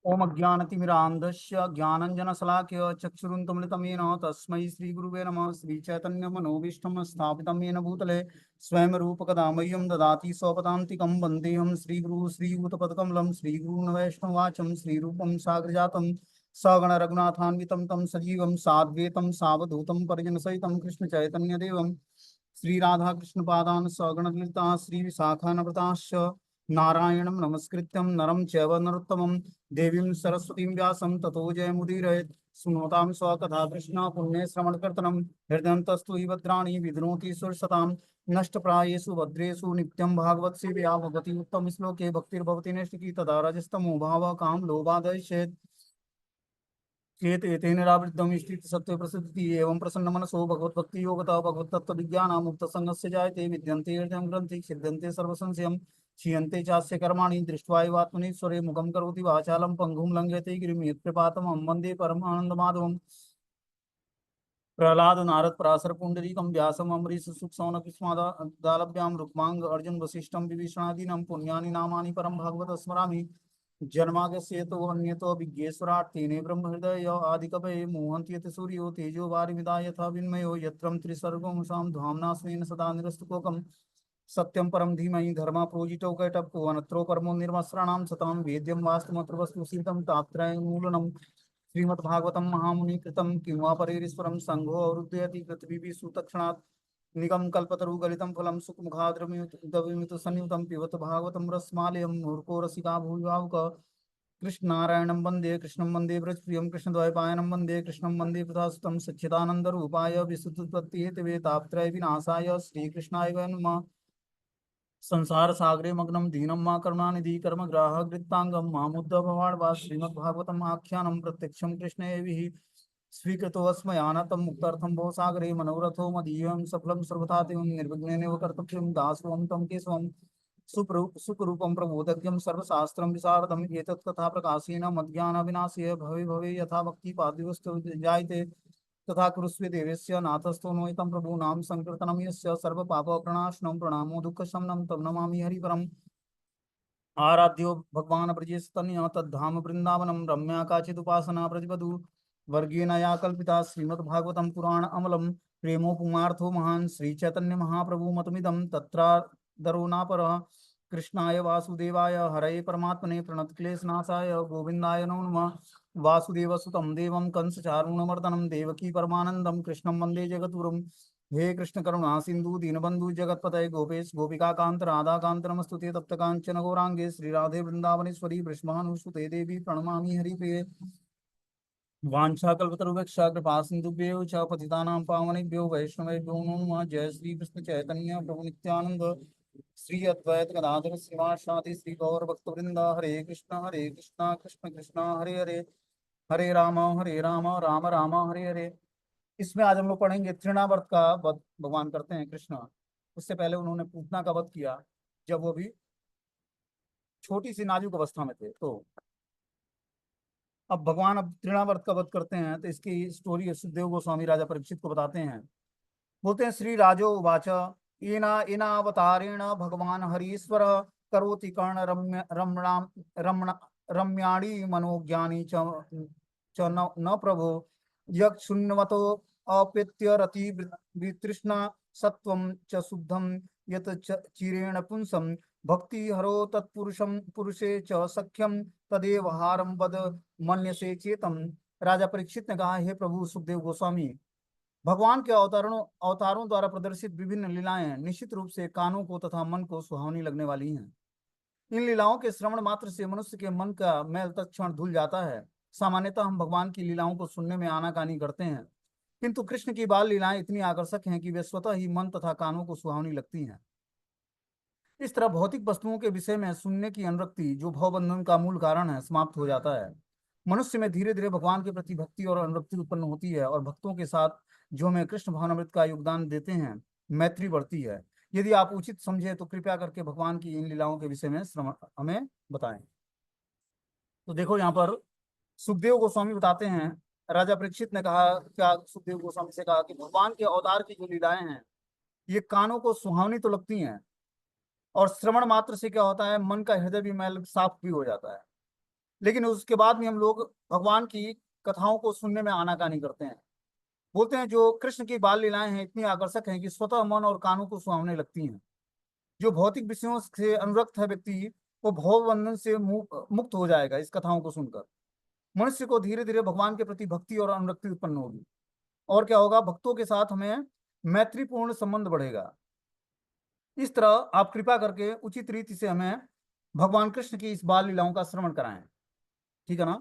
ओम अज्ञानतिमिरान्धस्य ज्ञानञ्जनशलाकया चक्षुरुन्मिलितं येन तस्मै श्रीगुरुवे नमः। श्रीचैतन्यमनोभीष्टं स्थापितं येन भूतले स्वयं रूपकदा मह्यं ददाति स्वपदान्तिकं। वन्देऽहं श्रीगुरुः श्रीभूतपदकमलं श्रीगुरून् वैष्णवाचं श्रीरूपं साग्रजातं सगण रघुनाथान्वितं तं सजीवं साद्वैतं सावधूतं परिजनसहितं कृष्णचैतन्यदेवं श्रीराधाकृष्णपादान् सगणललिता श्रीविशाखान्विताश्च नारायणं नमस्कृत्यं नरं चैव नरोत्तमं देवीं सरस्वतीं व्यासं ततो जयमुदीरयेत्। शृणोतां स्वकथा कृष्ण पुण्ये श्रवणकीर्तनं हृदयन्तस्तु हि भद्राणि विद्नोति सुरसतां नष्टप्रायेषु भद्रेषु नित्यं भागवत सेवया भगवति उत्तम श्लोके भक्तिर्भवति नैष्टिकी तदा रजस्तमो भावः काम लोभादयश्चेत् चेत एतेन निरावृद्धं स्थित सत्त्वे प्रसिद्धि एवं प्रसन्न मनसो भगवद्भक्ति योगतः भगवतत्व विज्ञान मुक्त संगस्य जायते विद्यन्ते हृदयं ग्रन्थि छिद्यन्ते सर्वसंशयं क्षीयन्ते चास्य कर्माणि दृष्ट्वा एवात्मनेश्वरे मुखं करोति वाचालं पङ्गुं लङ्घयते गिरिं यत्कृपातमं वन्दे परमानन्दमाधवम्। प्रहलाद नारद पराशर पुंडरीकं व्यासम अम्बरीश सुखसौनकस्मादालभ्यां रुक्मांग अर्जुन वसिष्ठं विभीषणादीनं पुण्यानि नामानि परं भागवत स्मरामि। जन्मागस्येतो अन्यतो विज्ञेश्वरात् तेने ब्रह्महृदय आदिकवये मुह्यन्ति यत् सूर्यो तेजो वारिमिदा यथा विन्मयो यत्रं त्रिसर्गोऽंशां धाम्ना स्वेन सदा निरस्तकोकम्। सत्यं परं धीमहि धर्मा प्रोजितो कैटप्पो अनत्रो परमो निर्मस्राणां सतां वेद्यं वास्तुमत्र वस्तु सिद्धं तात्रयमूलनं श्रीमद्भागवतं महामुनि कृतं किं वा परेरीश्वरं संघो अवरुद्धयति पृथ्वी सुतक्षणात् निगम कल्पतरु गलितं फलं सुखमुखाद्रमित संयुतं पिबत भागवतं रसमालयं मूर्खो रसिका भूयावुक। कृष्णनारायणं वन्दे कृष्णं वन्दे ब्रजप्रियं कृष्णद्वैपायनं वन्दे कृष्णं वन्दे प्रदासुतं सच्चिदानन्दरूपाय विशुद्धत्वहेतवे तापत्रय विनाशाय श्रीकृष्णाय वै नमः। संसार सागरे मग्नं दीनं मा करुणानिधि कर्मग्राहकृतांगं मामुद्ध भवाड्वा श्रीमद्भागवतम् आख्यानं प्रत्यक्षं कृष्णेभिः स्वीकृतोऽस्मयानतं मुक्तार्थं भवसागरे मनोरथो मदीयं सफलं सर्वथा निर्विघ्नेनैव कर्तव्यं दासोऽहं तं केशवं सुखरूपं प्रबोधव्यं सर्वशास्त्रं विशारदम् एतत् कथा प्रकाशेन मद्ज्ञानाविनाशाय भवे भवे यथा भक्तिपादिवस्तु जायते तथा कुरुष्वे देवस्य नाथस्थो नोहितं प्रभूनां संकीर्तनं यस्य सर्वपापप्रणाशनं प्रणामो दुःखशमनं तं नमामि हरिपरम्। आराध्यो भगवान् ब्रजेस्तन्य तद्धाम वृंदावनम रम्या काचिदुपासना ब्रजवधू वर्गेण या कल्पिता श्रीमद्भागवतं पुराण अमलम प्रेमोपुमार्थो महान् श्रीचैतन्य महाप्रभु मतमिदं तत्रादरो नापरः। कृष्णाय वासुदेवाय हरये परमात्मने प्रणतक्लेशनाशाय गोविन्दाय नमो नमः। वासुदेवसुतं देवं कंसचारूणमर्दनं देवकी परमानन्दं कृष्णं वन्दे जगद्गुरुं। हे कृष्ण करुणा सिंधु दीनबंधु जगतपतये गोपेश गोपिका कांत राधा कांत नमस्तुते तप्त कांचन गौरांगे श्री राधे वृंदावनेश्वरी वृषभानुसुते देवी प्रणमामि हरिप्रिये। वाञ्छाकल्पतरुभ्यश्च कृपा सिन्धुभ्यो च पतितानां पावनेभ्यो वैष्णवेभ्यो नमो नमः। जय श्री कृष्ण चैतन्य प्रभु नित्यानंद श्री अद्वैत गदाधर श्रीवासादि श्री गौर भक्तवृंद हरे कृष्णा कृष्ण कृष्णा हरे हरे हरे राम राम राम हरे हरे। इसमें आज हम लोग पढ़ेंगे तृणावर्त का वध भगवान करते हैं कृष्ण। उससे पहले उन्होंने पूतना का वध किया जब वो भी छोटी सी नाजुक अवस्था में थे। तो अब भगवान अब तृणावर्त का वध करते हैं तो इसकी स्टोरी सुखदेव गोस्वामी राजा परीक्षित को बताते हैं। बोलते हैं श्री राजो उवाच इना इनावतारेण भगवान हरीश्वर करोति कर्ण रम्य रमणाम रमण रम्याणि मनोज्ञानी च न प्रभो यत् शून्यवतो अपेत्य रति वितृष्णा सत्वं च शुद्धं यत् चिरेण पुंसं भक्ति हरो तत्पुरुषं पुरुषे च सख्यम तदेव हारम वद मन्यसे चेतम। राजा परीक्षित ने कहा, हे प्रभु सुखदेव गोस्वामी, भगवान के अवतारों द्वारा प्रदर्शित विभिन्न लीलाएं निश्चित रूप से कानों को तथा मन को सुहावनी लगने वाली हैं। इन लीलाओं के श्रवण मात्र से मनुष्य के मन का मैल तत्क्षण धुल जाता है। सामान्यतः हम भगवान की लीलाओं को सुनने में आनाकानी करते हैं, किंतु कृष्ण की बाल लीलाएं इतनी आकर्षक हैं कि वे स्वतः ही मन तथा कानों को सुहावनी लगती हैं। इस तरह भौतिक वस्तुओं के विषय में सुनने की अनुरक्ति, जो भवबंधन का मूल कारण है, समाप्त हो जाता है। मनुष्य में धीरे धीरे भगवान के प्रति भक्ति और अनुरक्ति उत्पन्न होती है और भक्तों के साथ जो हमें कृष्ण भावनामृत का योगदान देते हैं, मैत्री बढ़ती है। यदि आप उचित समझे तो कृपया करके भगवान की इन लीलाओं के विषय में हमें बताएं। तो देखो यहाँ पर सुखदेव गोस्वामी बताते हैं, राजा परीक्षित ने कहा, क्या सुखदेव गोस्वामी से कहा कि भगवान के अवतार की जो लीलाएं हैं ये कानों को सुहावनी तो लगती हैं, और श्रवण मात्र से क्या होता है, मन का हृदय भी मैल साफ भी हो जाता है। लेकिन उसके बाद भी हम लोग भगवान की कथाओं को सुनने में आनाकानी करते हैं। बोलते हैं जो कृष्ण की बाल लीलाएं हैं इतनी आकर्षक हैं कि स्वतः मन और कानों को सुहावने लगती हैं। जो भौतिक विषयों से अनुरक्त है व्यक्ति, वो भव बंधन से मुक्त हो जाएगा इस कथाओं को सुनकर। मनुष्य को धीरे धीरे भगवान के प्रति भक्ति और अनुरक्ति उत्पन्न होगी। और क्या होगा, भक्तों के साथ हमें मैत्रीपूर्ण संबंध बढ़ेगा। इस तरह आप कृपा करके उचित रीति से हमें भगवान कृष्ण की इस बाल लीलाओं का श्रवण कराएं। ठीक है ना।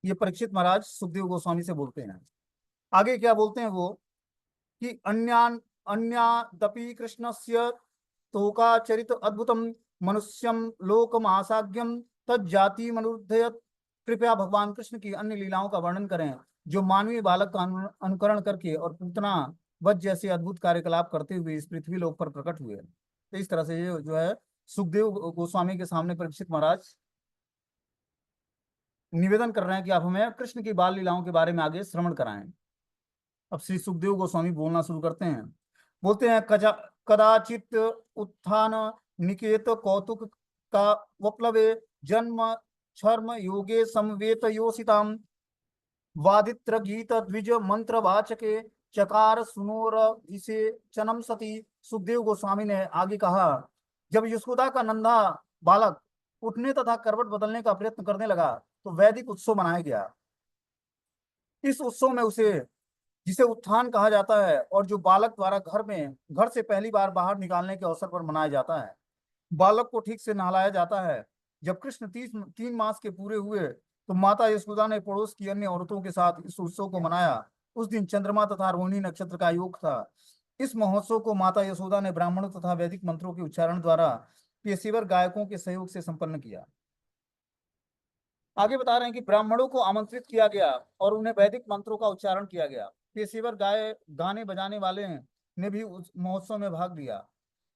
ये परीक्षित महाराज सुखदेव गोस्वामी से बोलते हैं। आगे क्या बोलते हैं वो, कि अन्यान अन्यादपि कृष्णस्य तोकाचरित अद्भुतम मनुष्यम लोकमासाग्यम तज्जाति मनुद्धयत। कृपया भगवान कृष्ण की अन्य लीलाओं का वर्णन करें जो मानवीय बालक का अनुकरण करके और पूतना वध जैसे अद्भुत कार्यकलाप करते हुए इस पृथ्वी लोक पर प्रकट हुए। तो इस तरह से ये जो है सुखदेव गोस्वामी के सामने परीक्षित महाराज निवेदन कर रहे हैं कि आप हमें कृष्ण की बाल लीलाओं के बारे में आगे श्रवण कराएं। अब श्री सुखदेव गोस्वामी बोलना शुरू करते हैं। बोलते हैं, कदाचित उत्थान निकेत कौतुक का वप्लवे जन्म छर्म योगे समवेत योषिताम वादित्र गीत द्विज मंत्र वाचके चकार सुनोर जिसे चनम सती। सुखदेव गोस्वामी ने आगे कहा, जब यशोदा का नंदा बालक उठने तथा करवट बदलने का प्रयत्न करने लगा तो वैदिक उत्सव मनाया गया। इस उत्सव में उसे, जिसे उत्थान कहा जाता है और जो बालक द्वारा घर से पहली बार बाहर निकालने के अवसर पर मनाया जाता है, बालक को ठीक से नहलाया जाता है। जब कृष्ण 3 मास के पूरे हुए तो माता यशोदा ने पड़ोस की अन्य औरतों के साथ इस उत्सव को मनाया। उस दिन चंद्रमा तथा रोहिणी नक्षत्र का योग था। इस महोत्सव को माता यशोदा ने ब्राह्मणों तथा वैदिक मंत्रों के उच्चारण द्वारा पेशेवर गायकों के सहयोग से संपन्न किया। आगे बता रहे हैं कि ब्राह्मणों को आमंत्रित किया गया और उन्हें वैदिक मंत्रों का उच्चारण किया गया। पेशेवर गाने बजाने वाले ने भी उस महोत्सव में भाग लिया।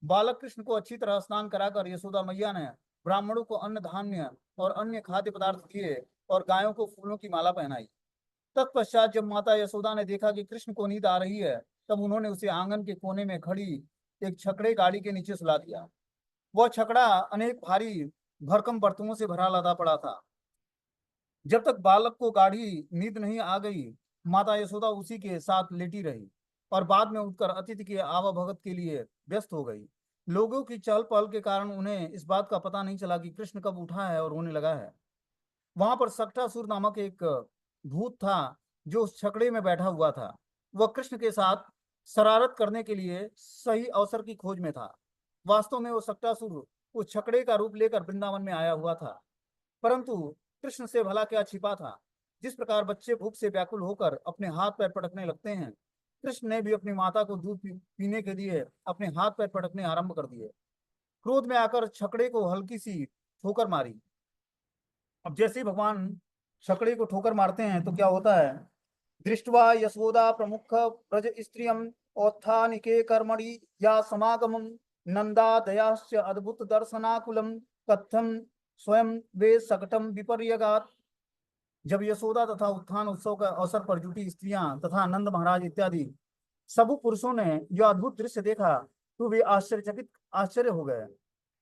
बालक कृष्ण को अच्छी तरह स्नान कराकर यशोदा मैया ने ब्राह्मणों को अन्न धान्य और अन्य खाद्य पदार्थ दिए और गायों को फूलों की माला पहनाई। तत्पश्चात जब माता यशोदा ने देखा कि कृष्ण को नींद आ रही है, तब उन्होंने उसे आंगन के कोने में खड़ी एक छकड़े गाड़ी के नीचे सुला दिया। वह छकड़ा अनेक भारी भरकम बर्तनों से भरा लदा पड़ा था। जब तक बालक को गाढ़ी नींद नहीं आ गई, माता यशोदा उसी के साथ लेटी रही और बाद में उठकर अतिथि के आवाभगत के लिए व्यस्त हो गई। लोगों की चहल पहल के कारण उन्हें इस बात का पता नहीं चला कि कृष्ण कब उठा है और रोने लगा है। वहां पर सक्टासुर नामक एक भूत था जो उस छकड़े में बैठा हुआ था। वह कृष्ण के साथ शरारत करने के लिए सही अवसर की खोज में था। वास्तव में वो सक्टासुर उस छकड़े का रूप लेकर वृंदावन में आया हुआ था, परंतु कृष्ण से भला क्या छिपा था। जिस प्रकार बच्चे भूख से व्याकुल होकर अपने हाथ पैर पटकने लगते हैं, कृष्ण ने भी अपनी माता को दूध पीने के लिए अपने हाथ पैर पटकने आरंभ कर दिए। क्रोध में आकर छकड़े को हल्की सी ठोकर मारी। अब जैसे ही भगवान छकड़े को ठोकर मारते हैं तो क्या होता है, दृष्टवा यशोदा प्रमुख ब्रज स्त्रियम औत्थानिके कर्मणि या समागमम नंदा दयाश्च अद्भुत दर्शनाकुलम कथम स्वयं वे सकटम विपर्यगात। जब यशोदा तथा उत्थान उत्सव का अवसर पर जुटी स्त्रियां तथा नंद महाराज इत्यादि सब पुरुषों ने यह अद्भुत दृश्य देखा तो वे आश्चर्य हो गए।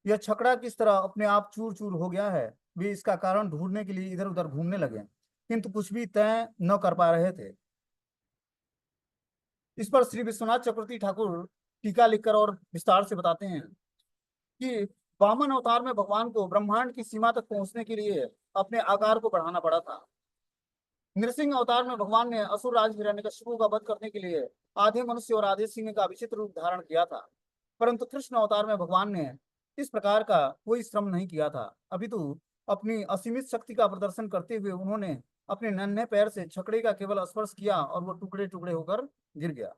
यह छकड़ा किस तरह अपने आप चूर चूर हो गया है, वे इसका कारण ढूंढने के लिए इधर उधर घूमने लगे, किंतु कुछ भी तय न कर पा रहे थे। इस पर श्री विश्वनाथ चक्रवर्ती ठाकुर टीका लिखकर और विस्तार से बताते हैं कि वामन अवतार में भगवान को ब्रह्मांड की सीमा तक पहुंचने के लिए अपने आकार को बढ़ाना पड़ा था। नृसिंह अवतार में भगवान ने असुर राज हिरण्यकशिपु का वध करने के लिए आधे मनुष्य और आधे सिंह का विचित्र रूप धारण किया था। परंतु कृष्ण अवतार में भगवान ने इस प्रकार का कोई श्रम नहीं किया था, अपितु अपनी असीमित शक्ति का प्रदर्शन करते हुए उन्होंने अपने नन्हे पैर से छकड़े का केवल स्पर्श किया और वो टुकड़े टुकड़े होकर गिर गया।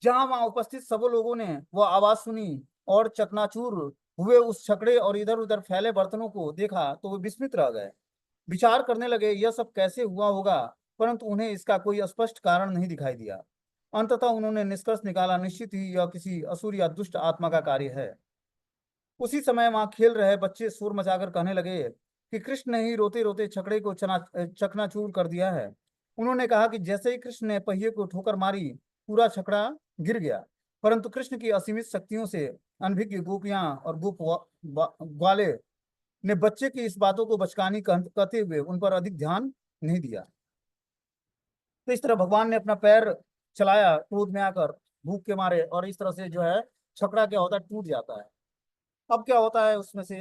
जहां वहां उपस्थित सब लोगों ने वह आवाज सुनी और चकनाचूर हुए उस छकड़े और इधर उधर फैले बर्तनों को देखा तो वे विस्मित रह गए। विचार करने लगे यह सब कैसे हुआ होगा, परंतु उन्हें इसका कोई स्पष्ट कारण नहीं दिखाई दिया। अंततः उन्होंने निष्कर्ष निकाला, निश्चित ही यह किसी असुर या दुष्ट आत्मा का कार्य है। उसी समय वहां खेल रहे बच्चे शोर मचाकर कहने लगे कि कृष्ण ने ही रोते रोते छकड़े को चकनाचूर कर दिया है। उन्होंने कहा कि जैसे ही कृष्ण ने पहिए को ठोकर मारी, पूरा छकड़ा गिर गया, परंतु कृष्ण की असीमित शक्तियों से अनभिज्ञ गोपियां और ग्वाले ने बच्चे की इस बातों को बचकानी कहते हुए उन पर अधिक ध्यान नहीं दिया। तो इस तरह भगवान ने अपना पैर चलाया क्रोध में आकर, भूख के मारे, और इस तरह से जो है छकड़ा क्या होता है, टूट जाता है। अब क्या होता है उसमें से,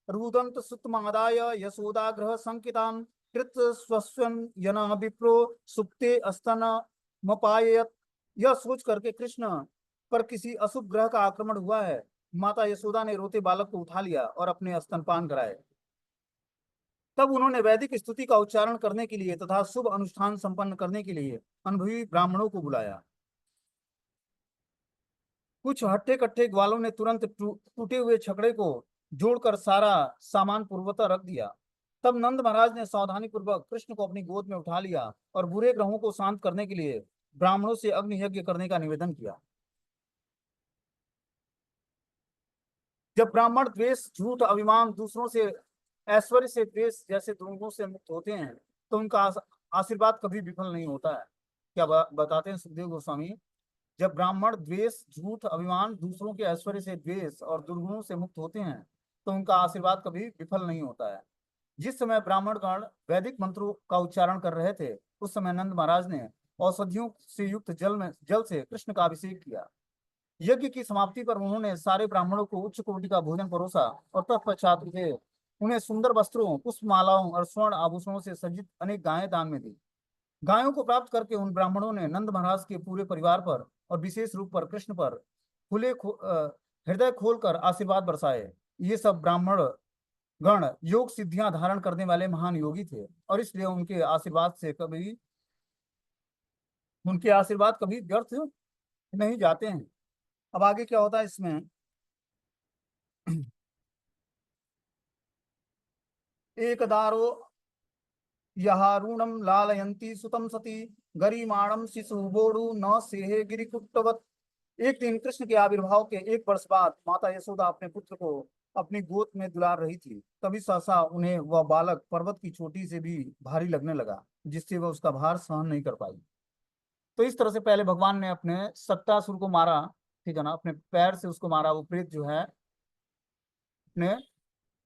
रुदंत सुतमादाय यशोदा ग्रह संकितान कृत स्वस्वन यन विप्रो सुप्ते स्तन मपायत। यह सोच करके कृष्ण पर किसी अशुभ ग्रह का आक्रमण हुआ है, माता यशोदा ने रोते बालक को उठा लिया और अपने स्तनपान कराए। तब उन्होंने वैदिक स्तुति का उच्चारण करने के लिए तथा शुभ अनुष्ठान संपन्न करने के लिए अनुभवी ब्राह्मणों को बुलाया। कुछ हट्टे कट्टे ग्वालों ने तुरंत टूटे हुए छकड़े को जोड़कर सारा सामान पूर्वतः रख दिया। तब नंद महाराज ने सावधानी पूर्वक कृष्ण को अपनी गोद में उठा लिया और बुरे ग्रहों को शांत करने के लिए ब्राह्मणों से अग्नि यज्ञ करने का निवेदन किया। जब ब्राह्मण द्वेष, झूठ, अभिमान, दूसरों से ऐश्वर्य से द्वेष जैसे दुर्गुणों से मुक्त होते हैं तो उनका आशीर्वाद कभी विफल नहीं होता है। क्या बताते हैं सुखदेव गोस्वामी, जब ब्राह्मण द्वेष, झूठ, अभिमान, दूसरों के ऐश्वर्य से द्वेष और दुर्गुणों से मुक्त होते हैं तो उनका आशीर्वाद कभी विफल नहीं होता है। जिस समय ब्राह्मण गण वैदिक मंत्रों का उच्चारण कर रहे थे, उस समय नंद महाराज ने औषधियों से युक्त जल से कृष्ण का अभिषेक किया। यज्ञ की समाप्ति पर उन्होंने सारे ब्राह्मणों को उच्च कोटि का भोजन परोसा और तत्पश्चात उन्हें सुंदर वस्त्रों, पुष्प मालाओं और स्वर्ण आभूषणों से सज्जित अनेक गायें दान में दी। गायों को प्राप्त करके उन ब्राह्मणों ने नंद महाराज के पूरे परिवार पर और विशेष रूप पर कृष्ण पर हृदय खोलकर आशीर्वाद बरसाए। ये सब ब्राह्मण गण योग सिद्धियां धारण करने वाले महान योगी थे और इसलिए उनके आशीर्वाद कभी व्यर्थ नहीं जाते हैं। अब आगे क्या होता है इसमें, एक दारो यहारूणम लालयंती सुतम सती गरिमाणम शिशु बोड़ू न सेहे गिरिकुट्टवत। एक दिन कृष्ण के आविर्भाव के 1 वर्ष बाद माता यशोदा अपने पुत्र को अपनी गोद में दुलार रही थी। तभी सहसा उन्हें वह बालक पर्वत की चोटी से भी भारी लगने लगा, जिससे वह उसका भार सहन नहीं कर पाई। तो इस तरह से पहले भगवान ने अपने सत्तासुर को मारा, ठीक है ना, अपने पैर से उसको मारा। वो प्रेत जो है अपने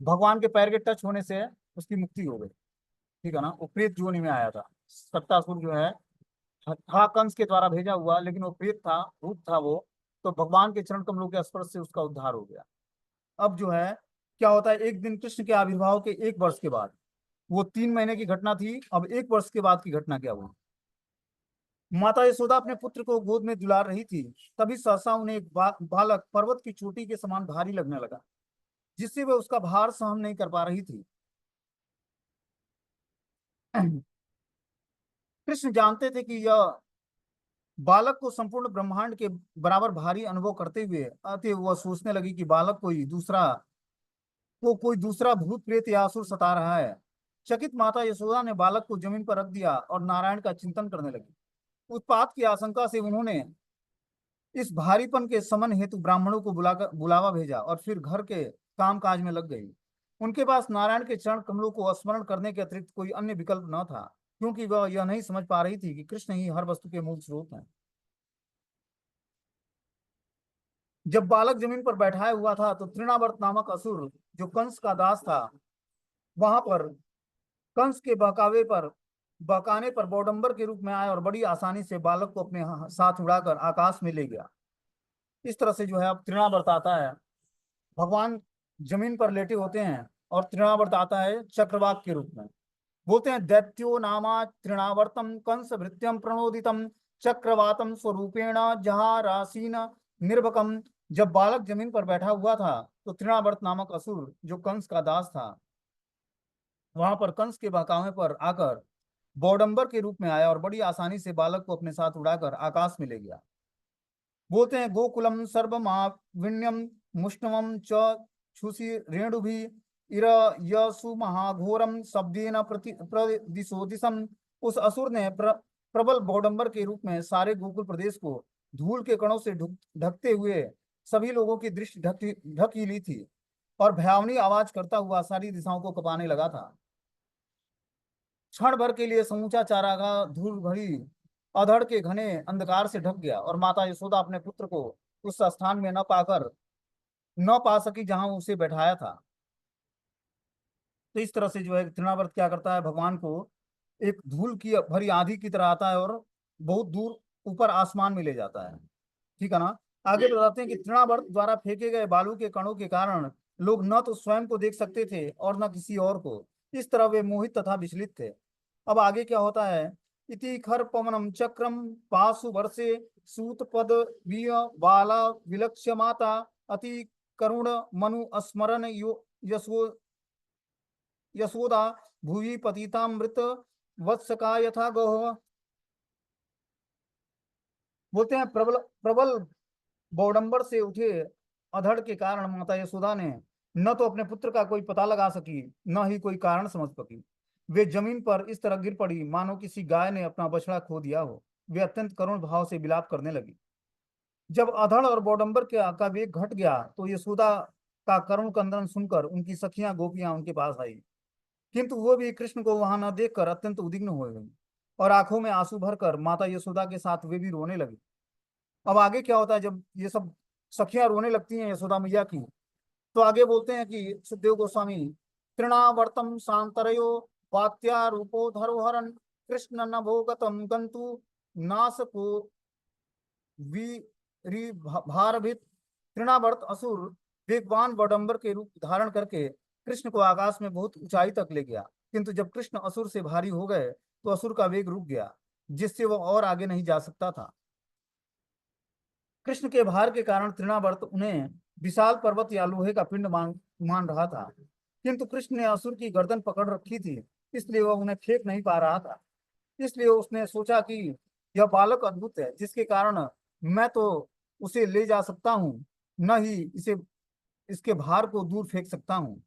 भगवान के पैर के टच होने से उसकी मुक्ति हो गई, ठीक है ना। वो प्रेत जोनि में आया था। सत्तासुर जो है था कंस के द्वारा भेजा हुआ, लेकिन वो प्रेत था, भूत था वो। तो भगवान के चरण कमलों के स्पर्श से उसका उद्धार हो गया। अब जो है क्या होता है, एक दिन कृष्ण के आविर्भाव के 1 वर्ष के बाद, वो 3 महीने की घटना थी। अब 1 वर्ष के बाद की घटना क्या हुई। माता यशोदा अपने पुत्र को गोद में दुलार रही थी, तभी सहसा उन्हें एक बालक पर्वत की चोटी के समान भारी लगने लगा, जिससे वह उसका भार सहन नहीं कर पा रही थी। कृष्ण जानते थे कि यह बालक को संपूर्ण ब्रह्मांड के बराबर भारी अनुभव करते हुए अतः वह सोचने लगी कि बालक कोई दूसरा भूत प्रेत या असुर सता रहा है। चकित माता यशोदा ने बालक को जमीन पर रख दिया और नारायण का चिंतन करने लगी। उत्पात की आशंका से उन्होंने इस भारीपन के समन हेतु ब्राह्मणों को बुलावा भेजा और फिर घर के काम काज में लग गई। उनके पास नारायण के चरण कमलों को स्मरण करने के अतिरिक्त कोई अन्य विकल्प न था, क्योंकि वह यह नहीं समझ पा रही थी कि कृष्ण ही हर वस्तु के मूल स्रोत हैं। जब बालक जमीन पर बैठाया हुआ था तो तृणावर्त नामक असुर, जो कंस का दास था, वहां पर कंस के बहकाने पर बौडंबर के रूप में आया और बड़ी आसानी से बालक को अपने साथ उड़ाकर आकाश में ले गया। इस तरह से जो है अब तृणावर्त आता है। भगवान जमीन पर लेटे होते हैं और तृणावर्त आता है चक्रवाक के रूप में। बोलते हैं दैत्यो नामा तृणावर्तम कंस भृत्यम प्रणोदितम चक्रवातम स्वरूपेण जहारासीन निर्भकम। जब बालक जमीन पर बैठा हुआ था तो तृणावर्त नामक असुर, जो कंस का दास था, वहां पर कंस के बहकावे पर आकर बौडंबर के रूप में आया और बड़ी आसानी से बालक को अपने साथ उड़ाकर आकाश में ले गया। बोलते हैं गोकुलम सर्वमाविण्यम मुष्णवम च छुषि रेणुभि इर यसु महाघोरम शब्देन प्रदिशो दिशम। उस असुर ने प्रबल बौडंबर के रूप में सारे गोकुल प्रदेश को धूल के कणों से ढकते हुए सभी लोगों की दृष्टि ढक ही ली थी और भयावनी आवाज करता हुआ सारी दिशाओं को कपाने लगा था। क्षण भर के लिए समूचा चारागाह धूल भरी अधड़ के घने अंधकार से ढक गया और माता यशोदा अपने पुत्र को उस स्थान में न पा सकी जहां उसे बैठाया था। तो इस तरह से जो है तृणावर्त क्या करता है, भगवान को एक धूल की भरी आंधी की तरह आता है और बहुत दूर ऊपर आसमान में ले जाता है। ठीक है ना। आगे बताते हैं कि तृणावर्त द्वारा फेंके गए बालू के कणों के कारण लोग न तो स्वयं को देख सकते थे और न किसी और को। इस तरह वे मोहित तथा विचलित थे। अब आगे क्या होता है, इति खर पवनम चक्रम पाशु वर्षे सूत पद विय बाला विलक्ष्य माता अति करुण मनु स्मरण यशो यशोदा भुवि पतितामृत वत्स का यथा गौः। बोलते हैं प्रबल प्रबल बौडंबर से उठे अधड़ के कारण माता यशोदा ने न तो अपने पुत्र का कोई पता लगा सकी, न ही कोई कारण समझ सकी। वे जमीन पर इस तरह गिर पड़ी मानो किसी गाय ने अपना बछड़ा खो दिया हो। वे अत्यंत करुण भाव से विलाप करने लगी। जब अधड़ और बौडंबर का वेग घट गया तो यशोदा का करुण क्रंदन सुनकर उनकी सखियां गोपियां उनके पास आई, किंतु वो भी कृष्ण को वहां न देखकर अत्यंत उद्विग्न हो गई और आंखों में आंसू भरकर माता यशोदा के साथ वे भी रोने लगी। अब आगे क्या होता है, जब ये सब सखियां रोने लगती हैं यशोदा मैया की, तो आगे बोलते हैं कि सुखदेव गोस्वामी, तृणावर्तम शांतरयो वात्या रूपो धरोहरन कृष्ण नभोगतम गंतु नासको वी भारभित। तृणावर्त असुर वेगवान बडंबर के रूप धारण करके कृष्ण को आकाश में बहुत ऊंचाई तक ले गया, किंतु जब कृष्ण असुर से भारी हो गए तो असुर का वेग रुक गया, जिससे वह और आगे नहीं जा सकता था। कृष्ण के भार के कारण तृणावर्त उन्हें विशाल पर्वत या लोहे का पिंड मान रहा था, किंतु कृष्ण ने असुर की गर्दन पकड़ रखी थी, इसलिए वह उन्हें फेंक नहीं पा रहा था। इसलिए उसने सोचा कि यह बालक अद्भुत है, जिसके कारण मैं तो उसे ले जा सकता हूँ, न ही इसे इसके भार को दूर फेंक सकता हूँ।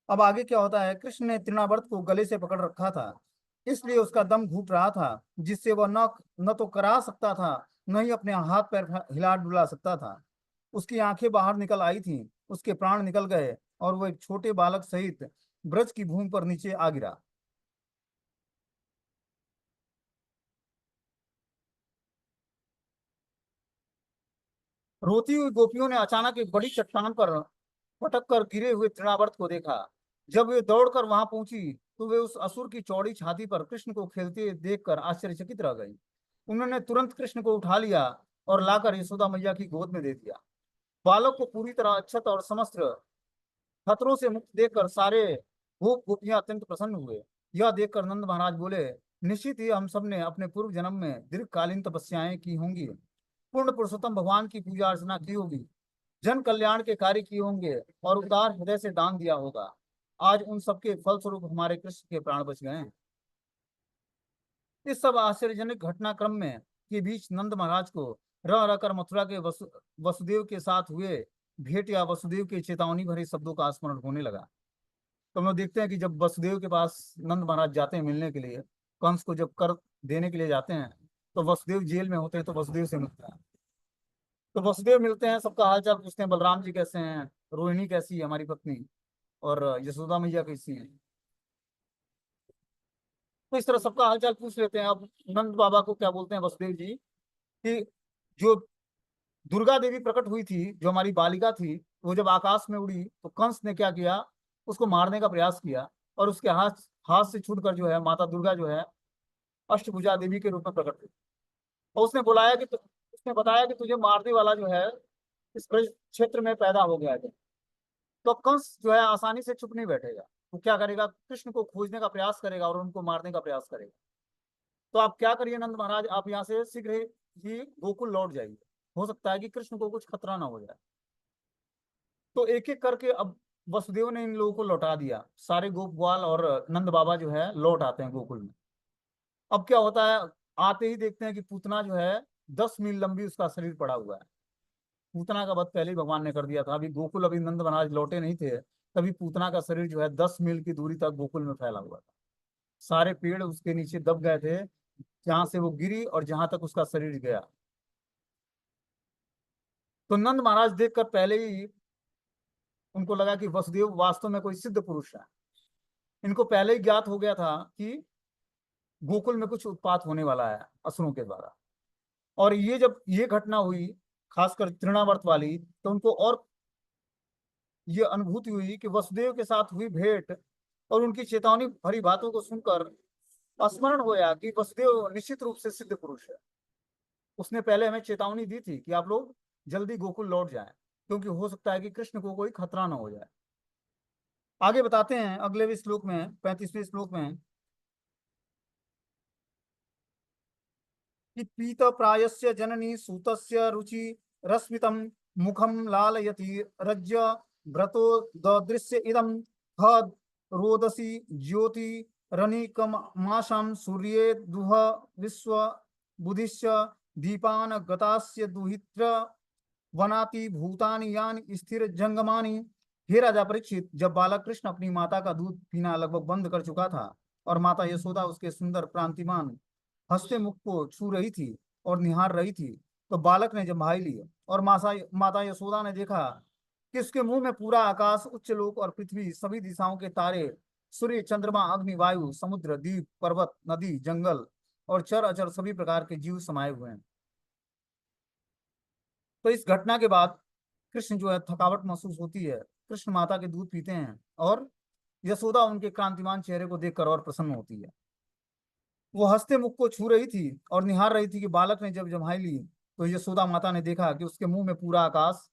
अब आगे क्या होता है, कृष्ण ने तृणावर्त को गले से पकड़ रखा था, इसलिए उसका दम घुट रहा था, जिससे वह न तो करा सकता था, न ही अपने हाथ पैर हिला डुला सकता था। उसकी आंखें बाहर निकल आई थीं, उसके प्राण निकल गए और वह एक छोटे बालक सहित ब्रज की भूमि पर नीचे आ गिरा। रोती हुई गोपियों ने अचानक एक बड़ी चट्टान पर पटक कर गिरे हुए तृणावर्त को देखा। जब वे दौड़कर वहां पहुंची तो वे उस असुर की चौड़ी छाती पर कृष्ण को खेलते देखकर आश्चर्यचकित रह गई। उन्होंने तुरंत कृष्ण को उठा लिया और लाकर यशोदा मैया की गोद में दे दिया। बालक को पूरी तरह अक्षत और समस्त खतरों से मुक्त देखकर सारे गोप गोपियां अत्यंत प्रसन्न हुए। यह देखकर नंद महाराज बोले, निश्चित ही हम सब ने अपने पूर्व जन्म में दीर्घकालीन तपस्याएं की होंगी, पूर्ण पुरुषोत्तम भगवान की पूजा अर्चना की होगी, जन कल्याण के कार्य किए होंगे और उदार हृदय से दान दिया होगा। आज उन सबके फलस्वरूप हमारे कृष्ण के प्राण बच गए हैं। इस सब आश्चर्यजनक घटनाक्रम में के बीच नंद महाराज को रह रहकर मथुरा के वसुदेव के साथ हुए भेंट या वसुदेव के चेतावनी भरे शब्दों का स्मरण होने लगा। तो हम लोग देखते हैं कि जब वसुदेव के पास नंद महाराज जाते हैं मिलने के लिए, कंस को जब कर देने के लिए जाते हैं, तो वसुदेव जेल में होते हैं, तो वसुदेव से मिलते हैं। तो वसुदेव मिलते हैं, सबका हालचाल पूछते हैं, बलराम जी कैसे हैं, रोहिणी कैसी है हमारी पत्नी, और यशोदा मैया कैसी है। तो इस तरह सबका हालचाल पूछ लेते हैं। अब नंद बाबा को क्या बोलते हैं वसुदेव जी कि जो दुर्गा देवी प्रकट हुई थी, जो हमारी बालिका थी, वो जब आकाश में उड़ी तो कंस ने क्या किया, उसको मारने का प्रयास किया, और उसके हाथ हाथ से छूटकर जो है माता दुर्गा जो है अष्टभुजा देवी के रूप में प्रकट हुई। और उसने बताया कि तुझे मारने वाला जो है इस ब्रज क्षेत्र में पैदा हो गया है। तो कंस जो है आसानी से चुप नहीं बैठेगा, वो क्या करेगा, कृष्ण को खोजने का प्रयास करेगा और उनको मारने का प्रयास करेगा। तो आप क्या करिए नंद महाराज, आप यहाँ से शीघ्र ही गोकुल लौट जाइए, हो सकता है कि कृष्ण को कुछ खतरा ना हो जाए। तो एक एक करके अब वसुदेव ने इन लोगों को लौटा दिया, सारे गोप ग्वाल और नंद बाबा जो है लौट आते हैं गोकुल में। अब क्या होता है, आते ही देखते हैं कि पूतना जो है 10 मील लंबी उसका शरीर पड़ा हुआ है। पूतना का वध पहले ही भगवान ने कर दिया था, अभी गोकुल अभी नंद महाराज लौटे नहीं थे, तभी पूतना का शरीर जो है 10 मील की दूरी तक गोकुल में फैला हुआ था। सारे पेड़ उसके नीचे दब गए थे, जहां से वो गिरी और जहां तक उसका शरीर गया। तो नंद महाराज देखकर पहले ही उनको लगा कि वसुदेव वास्तव में कोई सिद्ध पुरुष है। इनको पहले ही ज्ञात हो गया था कि गोकुल में कुछ उत्पात होने वाला है असुरों के द्वारा। और ये जब ये घटना हुई, खासकर तृणावर्त वाली, तो उनको और ये अनुभूति हुई कि वसुदेव के साथ हुई भेंट और उनकी चेतावनी भरी बातों को सुनकर स्मरण होया कि वसुदेव निश्चित रूप से सिद्ध पुरुष है। उसने पहले हमें चेतावनी दी थी कि आप लोग जल्दी गोकुल लौट जाएं, क्योंकि हो सकता है कि कृष्ण को कोई खतरा ना हो जाए। आगे बताते हैं अगले श्लोक में, 35वें श्लोक में, कि पीत प्रायस्य जननी सूतस्य रुचि रश्मितं मुखं लालयति रज्य व्रतो ददृश्य इदं ह रोदसी ज्योति रनिकमाशं सूर्ये दुह विश्व बुधिश्च दीपान गतास्य दुहित्र वनाति भूतानि यानि स्थिर जंगमानि। हे राजा परीक्षित, जब बालक कृष्ण अपनी माता का दूध पीना लगभग बंद कर चुका था और माता यशोदा उसके सुंदर प्रांतिमान हंसते मुख को छू रही थी और निहार रही थी, तो बालक ने जम्भाई ली और माता यशोदा ने देखा कि उसके मुंह में पूरा आकाश, उच्च लोक और पृथ्वी, सभी दिशाओं के तारे, सूर्य, चंद्रमा, अग्नि, वायु, समुद्र, द्वीप, पर्वत, नदी, जंगल और चर अचर सभी प्रकार के जीव समाये हुए हैं। तो इस घटना के बाद कृष्ण जो है थकावट महसूस होती है, कृष्ण माता के दूध पीते हैं और यशोदा उनके कांतिमान चेहरे को देखकर और प्रसन्न होती है। वो हंसते मुख को छू रही थी और निहार रही थी कि बालक ने जब जम्हाई ली तो यशोदा माता ने देखा कि उसके मुंह में पूरा आकाश,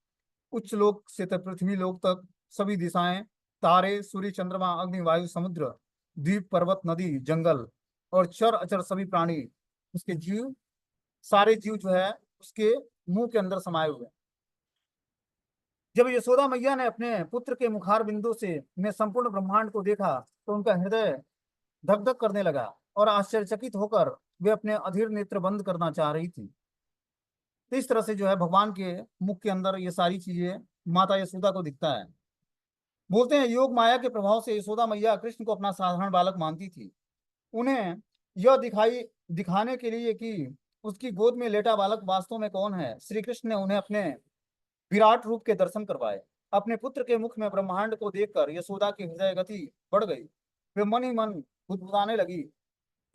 उच्च लोक से पृथ्वी लोक तक सभी दिशाएं, तारे, सूर्य, चंद्रमा, अग्नि, वायु, समुद्र, द्वीप, पर्वत, नदी, जंगल और चर अचर सभी प्राणी, उसके जीव, सारे जीव जो है उसके मुंह के अंदर समाये हुए हैं। जब यशोदा मैया ने अपने पुत्र के मुखार बिंदु से में संपूर्ण ब्रह्मांड को देखा तो उनका हृदय धक धक करने लगा और आश्चर्यचकित होकर वे अपने अधीर नेत्र बंद करना चाह रही थी। तो इस तरह से जो है भगवान के मुख के अंदर ये सारी चीजें माता यशोदा को दिखता है। बोलते हैं योग माया के प्रभाव से यशोदा मैया कृष्ण को अपना साधारण बालक मानती थी। उन्हें यह दिखाने के लिए कि उसकी गोद में लेटा बालक वास्तव में कौन है, श्री कृष्ण ने उन्हें अपने विराट रूप के दर्शन करवाए। अपने पुत्र के मुख में ब्रह्मांड को देखकर यशोदा की हृदय गति बढ़ गई। वे मन ही मन गुदगुदाने लगी।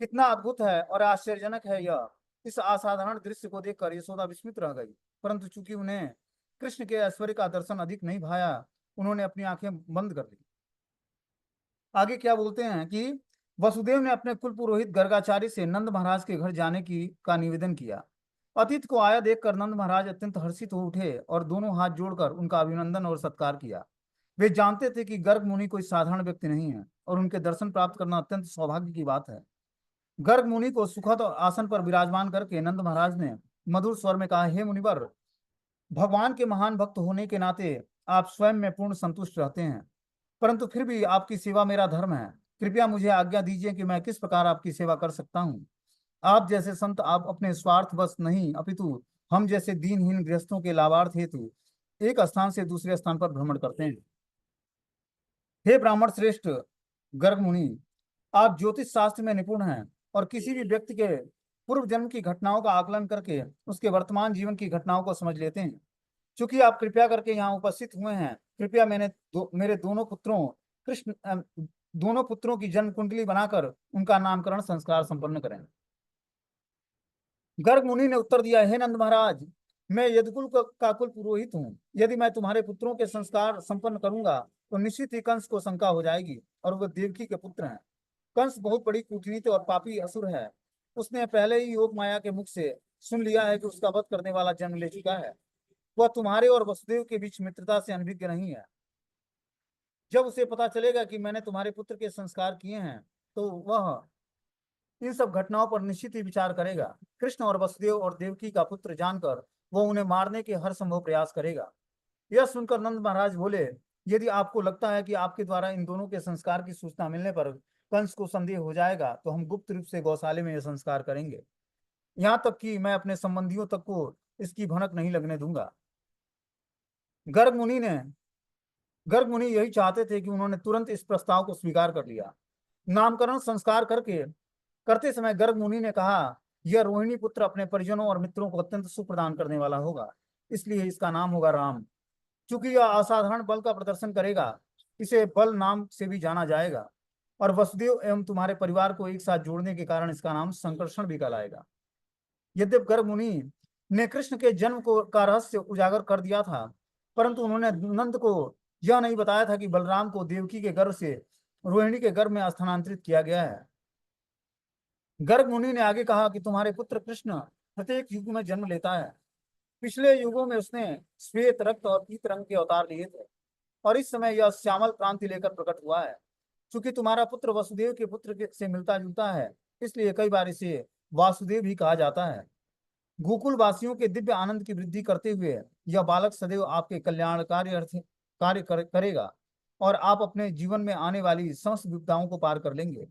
कितना अद्भुत है और आश्चर्यजनक है यह। इस असाधारण दृश्य को देखकर यशोदा विस्मित रह गई, परंतु चूंकि उन्हें कृष्ण के ऐश्वर्य का दर्शन अधिक नहीं भाया, उन्होंने अपनी आंखें बंद कर ली। आगे क्या बोलते हैं कि वसुदेव ने अपने कुल पुरोहित गर्गाचार्य से नंद महाराज के घर जाने की का निवेदन किया। अतिथि को आया देखकर नंद महाराज अत्यंत हर्षित हो उठे और दोनों हाथ जोड़कर उनका अभिनंदन और सत्कार किया। वे जानते थे कि गर्ग मुनि कोई साधारण व्यक्ति नहीं है और उनके दर्शन प्राप्त करना अत्यंत सौभाग्य की बात है। गर्ग मुनि को सुखद आसन पर विराजमान करके नंद महाराज ने मधुर स्वर में कहा, हे मुनिवर, भगवान के महान भक्त होने के नाते आप स्वयं में पूर्ण संतुष्ट रहते हैं, परंतु फिर भी आपकी सेवा मेरा धर्म है। कृपया मुझे आज्ञा दीजिए कि मैं किस प्रकार आपकी सेवा कर सकता हूँ। आप जैसे संत आप अपने स्वार्थ बस नहीं अपितु हम जैसे दीनहीन गृहस्थों के लाभार्थ हेतु एक स्थान से दूसरे स्थान पर भ्रमण करते हैं। हे ब्राह्मण श्रेष्ठ गर्ग मुनि, आप ज्योतिष शास्त्र में निपुण हैं और किसी भी व्यक्ति के पूर्व जन्म की घटनाओं का आकलन करके उसके वर्तमान जीवन की घटनाओं को समझ लेते हैं। चूंकि आप कृपया करके यहाँ उपस्थित हुए हैं, कृपया मेरे दोनों पुत्रों की जन्म कुंडली बनाकर उनका नामकरण संस्कार संपन्न करें। गर्ग मुनि ने उत्तर दिया, हे नंद महाराज, मैं यदुकुल का कुल पुरोहित हूँ। यदि मैं तुम्हारे पुत्रों के संस्कार संपन्न करूंगा तो निश्चित ही कंस को शंका हो जाएगी और वह देवकी के पुत्र हैं। कंस बहुत बड़ी कूटनीति और पापी असुर है। उसने पहले ही योग माया के मुख से सुन लिया है कि उसका वध करने वाला जन्म ले चुका है। वह तुम्हारे और वसुदेव के बीच मित्रता से अनभिज्ञ नहीं है। जब उसे पता चलेगा कि मैंने तुम्हारे पुत्र के संस्कार किए हैं तो वह इन सब घटनाओं पर निश्चित ही विचार करेगा। कृष्ण और वसुदेव और देवकी का पुत्र जानकर वह उन्हें मारने के हर संभव प्रयास करेगा। यह सुनकर नंद महाराज बोले, यदि आपको लगता है कि आपके द्वारा इन दोनों के संस्कार की सूचना मिलने पर कंस को संदेह हो जाएगा तो हम गुप्त रूप से गौशाले में यह संस्कार करेंगे। यहाँ तक कि मैं अपने संबंधियों तक को इसकी भनक नहीं लगने दूंगा। गर्ग मुनि ने गर्ग मुनि यही चाहते थे कि उन्होंने तुरंत इस प्रस्ताव को स्वीकार कर लिया। नामकरण संस्कार करते समय गर्ग मुनि ने कहा, यह रोहिणी पुत्र अपने परिजनों और मित्रों को अत्यंत सुख प्रदान करने वाला होगा, इसलिए इसका नाम होगा राम। चूंकि यह असाधारण बल का प्रदर्शन करेगा, इसे बल नाम से भी जाना जाएगा और वसुदेव एवं तुम्हारे परिवार को एक साथ जोड़ने के कारण इसका नाम संकर्षण भी कहलाएगा। यद्यप गर्ग मुनि ने कृष्ण के जन्म को का रहस्य उजागर कर दिया था, परंतु उन्होंने नंद को यह नहीं बताया था कि बलराम को देवकी के गर्भ से रोहिणी के गर्भ में स्थानांतरित किया गया है। गर्ग मुनि ने आगे कहा कि तुम्हारे पुत्र कृष्ण प्रत्येक युग में जन्म लेता है। पिछले युगों में उसने श्वेत, रक्त और पीत रंग के अवतार लिए थे और इस समय यह श्यामल क्रांति लेकर प्रकट हुआ है। चूंकि तुम्हारा पुत्र वसुदेव के पुत्र से मिलता जुलता है, इसलिए कई बार इसे वासुदेव भी कहा जाता है। गोकुल वासियों के दिव्य आनंद की वृद्धि करते हुए यह बालक सदैव आपके कल्याणकारी अर्थ करेगा और आप अपने जीवन में आने वाली समस्त विपदाओं को पार कर लेंगे।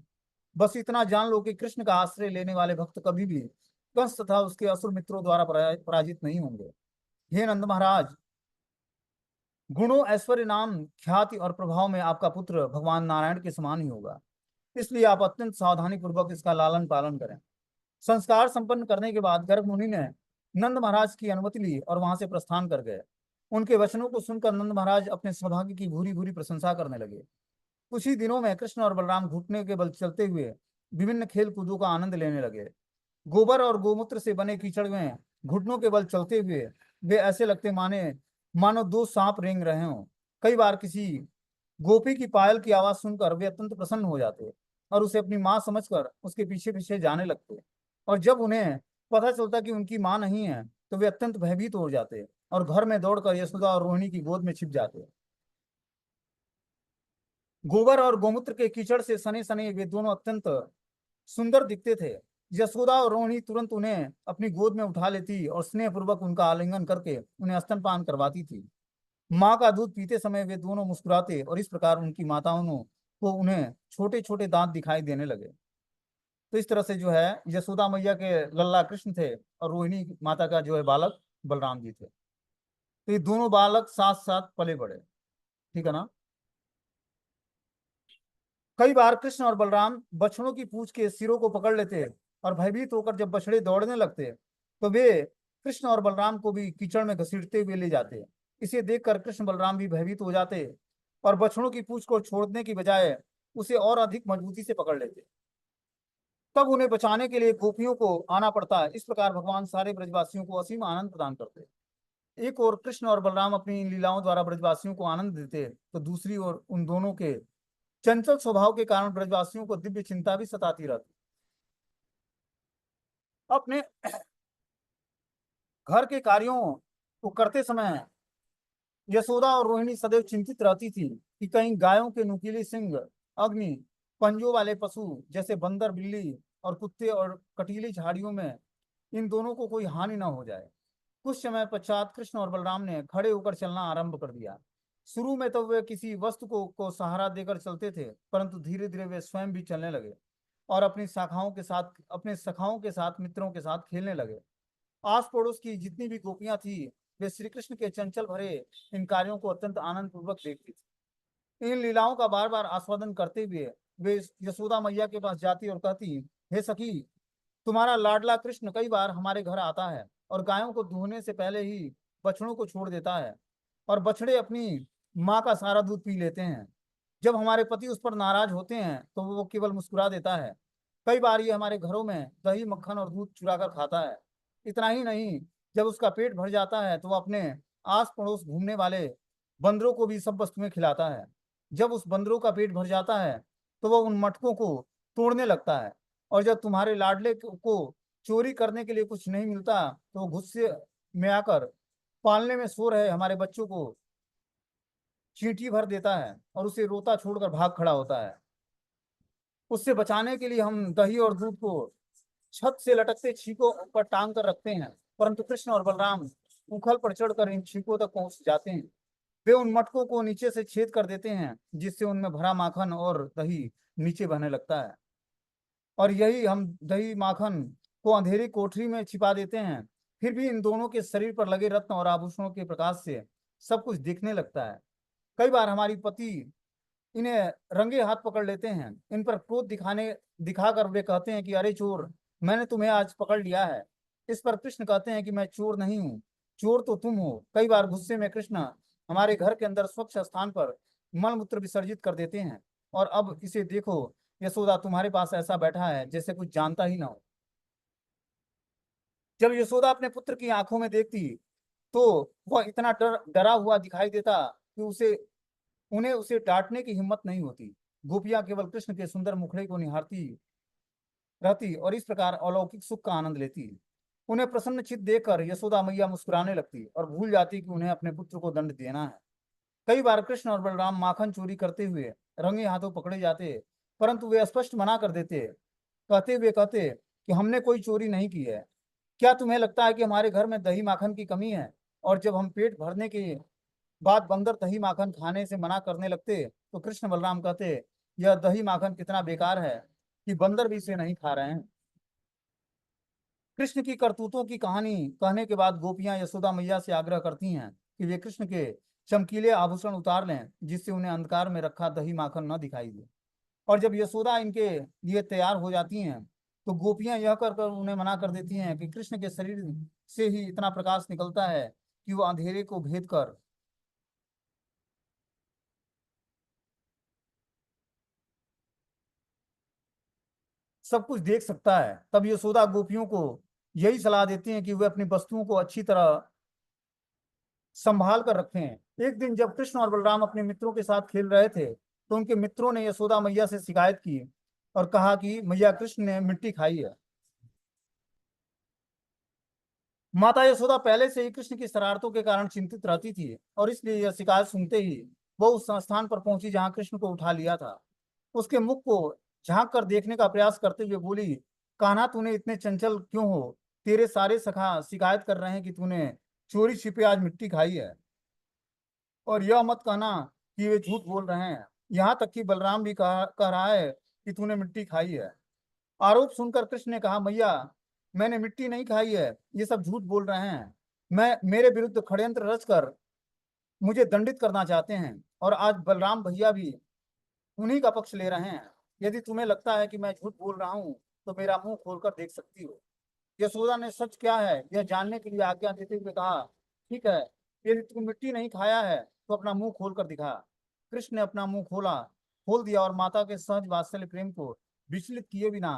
बस इतना जान लो कि कृष्ण का आश्रय लेने वाले भक्त कभी भी कंस तथा उसके असुर मित्रों द्वारा पराजित नहीं होंगे। हे नंद महाराज, गुणों, ऐश्वर्य, नाम, ख्याति और प्रभाव में आपका पुत्र भगवान नारायण के समान ही होगा। इसलिए आप अत्यंत सावधानी पूर्वक इसका लालन पालन करें। संस्कार संपन्न करने के बाद गर्ग मुनि ने नंद महाराज की अनुमति ली और वहां से प्रस्थान कर गए। उनके वचनों को सुनकर नंद महाराज अपने सौभाग्य की भूरी भूरी प्रशंसा करने लगे। कुछ ही दिनों में कृष्ण और बलराम घुटने के बल चलते हुए विभिन्न खेल कूदों का आनंद लेने लगे। गोबर और गोमूत्र से बने कीचड़ में घुटनों के बल चलते हुए वे ऐसे लगते मानो दो सांप रेंग रहे हों। कई बार किसी गोपी की पायल की आवाज सुनकर वे अत्यंत प्रसन्न हो जाते और उसे अपनी माँ समझकर उसके पीछे पीछे जाने लगते। और जब उन्हें पता चलता कि उनकी माँ नहीं है, तो वे अत्यंत भयभीत हो जाते और घर में दौड़कर यशोदा और रोहिणी की गोद में छिप जाते। गोबर और गोमूत्र के कीचड़ से सने सने वे दोनों अत्यंत सुंदर दिखते थे। यशोदा और रोहिणी तुरंत उन्हें अपनी गोद में उठा लेती और स्नेह पूर्वक उनका आलिंगन करके उन्हें स्तनपान करवाती थी। माँ का दूध पीते समय वे दोनों मुस्कुराते और इस प्रकार उनकी माताओं को उन्हें छोटे छोटे दांत दिखाई देने लगे। तो इस तरह से जो है यशोदा मैया के लल्ला कृष्ण थे और रोहिणी माता का जो है बालक बलराम जी थे। तो ये दोनों बालक साथ साथ पले बड़े। ठीक है ना। कई बार कृष्ण और बलराम बछड़ों की पूंछ के सिरों को पकड़ लेते और भयभीत होकर जब बछड़े दौड़ने लगते, तो वे कृष्ण और बलराम को भी कीचड़ में घसीटते हुए ले जाते। इसे देखकर कृष्ण बलराम भी भयभीत हो जाते और बछड़ों की पूंछ को छोड़ने की बजाय उसे और अधिक मजबूती से पकड़ लेते। तब उन्हें बचाने के लिए गोपियों को आना पड़ता है। इस प्रकार भगवान सारे ब्रजवासियों को असीम आनंद प्रदान करते। एक ओर कृष्ण और बलराम अपनी इन लीलाओं द्वारा ब्रजवासियों को आनंद देते, तो दूसरी ओर उन दोनों के चंचल स्वभाव के कारण ब्रजवासियों को दिव्य चिंता भी सताती रहती। अपने घर के कार्यों को करते समय यशोदा और रोहिणी सदैव चिंतित रहती थी कि कहीं गायों के नुकीले सिंग, अग्नि, पंजों वाले पशु जैसे बंदर, बिल्ली और कुत्ते और कटीली झाड़ियों में इन दोनों को कोई हानि न हो जाए। कुछ समय पश्चात कृष्ण और बलराम ने खड़े होकर चलना आरंभ कर दिया। शुरू में तो वे किसी वस्तु को सहारा देकर चलते थे, परंतु धीरे धीरे वे स्वयं भी चलने लगे और अपने सखाओं के साथ, मित्रों के साथ खेलने लगे। आस पड़ोस की जितनी भी गोपियां थी, वे श्री कृष्ण के चंचल भरे इन कार्यों को अत्यंत आनंद पूर्वक देखती थी। इन लीलाओं का बार बार आस्वादन करते हुए वे यशोदा मैया के पास जाती और कहती, हे सखी, तुम्हारा लाडला कृष्ण कई बार हमारे घर आता है और गायों को दूहने से पहले ही बछड़ों को छोड़ देता है और बछड़े अपनी माँ का सारा दूध पी लेते हैं। जब हमारे पति उस पर नाराज होते हैं तो वो केवल मुस्कुरा देता है। कई बार ये हमारे घरों में दही, मक्खन और दूध चुरा कर खाता है। इतना ही नहीं, जब उसका पेट भर जाता है तो वो अपने आस पड़ोस घूमने वाले बंदरों को भी सब वस्तुएं खिलाता है। जब उस बंदरों का पेट भर जाता है तो वह उन मटकों को तोड़ने लगता है और जब तुम्हारे लाडले को चोरी करने के लिए कुछ नहीं मिलता तो वो गुस्से में आकर पालने में सो रहे हमारे बच्चों को चींटी भर देता है और उसे रोता छोड़कर भाग खड़ा होता है। उससे बचाने के लिए हम दही और दूध को छत से लटकते छींकों पर टांग कर रखते हैं, परंतु कृष्ण और बलराम उखल पर चढ़कर इन छींकों तक पहुंच जाते हैं। वे उन मटकों को नीचे से छेद कर देते हैं, जिससे उनमें भरा माखन और दही नीचे बहने लगता है और यही हम दही माखन को अंधेरी कोठरी में छिपा देते हैं। फिर भी इन दोनों के शरीर पर लगे रत्न और आभूषणों के प्रकाश से सब कुछ दिखने लगता है। कई बार हमारी पति इन्हें रंगे हाथ पकड़ लेते हैं। इन पर क्रोध दिखाकर वे कहते हैं कि अरे चोर, मैंने तुम्हें आज पकड़ लिया है। इस पर कृष्ण कहते हैं कि मैं चोर नहीं हूँ, चोर तो तुम हो। कई बार गुस्से में कृष्ण हमारे घर के अंदर स्वच्छ स्थान पर मलमूत्र विसर्जित कर देते हैं और अब इसे देखो, यशोदा तुम्हारे पास ऐसा बैठा है जैसे कुछ जानता ही ना हो। जब यशोदा अपने पुत्र की आंखों में देखती तो वह इतना डरा हुआ दिखाई देता कि उसे डांटने की हिम्मत नहीं होती। गोपियां केवल कृष्ण के सुंदर मुखड़े को निहारती रहती और इस प्रकार अलौकिक सुख का आनंद लेती। उन्हें प्रसन्न चित्त देखकर यशोदा मैया मुस्कुराने लगती और भूल जाती कि उन्हें अपने पुत्र को दंड देना है। कई बार कृष्ण और बलराम माखन चोरी करते हुए रंगे हाथों पकड़े जाते, परंतु वे स्पष्ट मना कर देते, कहते कि हमने कोई चोरी नहीं की है। क्या तुम्हें लगता है कि हमारे घर में दही माखन की कमी है? और जब हम पेट भरने के बाद बंदर दही माखन खाने से मना करने लगते तो कृष्ण बलराम कहते, यह दही माखन कितना बेकार है कि बंदर भी इसे नहीं खा रहे हैं। कृष्ण की करतूतों की कहानी कहने के बाद गोपियां यशोदा मैया से आग्रह करती हैं कि वे कृष्ण के चमकीले आभूषण उतार लें, जिससे उन्हें अंधकार में रखा दही माखन न दिखाई दे। और जब यशोदा इनके लिए तैयार हो जाती हैं तो गोपियां यह कर कर उन्हें मना कर देती हैं कि कृष्ण के शरीर से ही इतना प्रकाश निकलता है कि वह अंधेरे को भेद कर सब कुछ देख सकता है। तब यशोदा गोपियों को यही सलाह देती हैं कि वे अपनी वस्तुओं को अच्छी तरह संभाल कर रखें। एक दिन जब कृष्ण और बलराम अपने मित्रों के साथ खेल रहे थे तो उनके मित्रों ने यशोदा मैया से शिकायत की और कहा कि मैया कृष्ण ने मिट्टी खाई है। माता यशोदा पहले से ही कृष्ण की शरारतों के कारण चिंतित रहती थी और इसलिए यह शिकायत सुनते ही वो उस संस्थान पर पहुंची जहां कृष्ण को उठा लिया था। उसके मुख को झांक कर देखने का प्रयास करते हुए बोली, कान्हा तूने इतने चंचल क्यों हो? तेरे सारे सखा शिकायत कर रहे हैं कि तूने चोरी छिपे आज मिट्टी खाई है, और यह मत कहना कि वे झूठ बोल रहे हैं। यहाँ तक कि बलराम भी कह रहा है कि तूने मिट्टी खाई है। आरोप सुनकर कृष्ण ने कहा, मैया मैंने मिट्टी नहीं खाई है, ये सब झूठ बोल रहे हैं। मैं मेरे विरुद्ध षड्यंत्र रचकर मुझे दंडित करना चाहते हैं और आज बलराम भैया भी उन्हीं का पक्ष ले रहे हैं। यदि तुम्हें लगता है कि मैं झूठ बोल रहा हूँ तो मेरा मुंह खोलकर देख सकती हो। यशोदा ने सच क्या है यह जानने के लिए आज्ञा देते हुए कहा, ठीक है, यदि तू मिट्टी नहीं खाया है तो अपना मुंह खोल कर दिखा। कृष्ण ने अपना मुंह खोल दिया और माता के सहज वात्सल्य प्रेम को विचलित किए बिना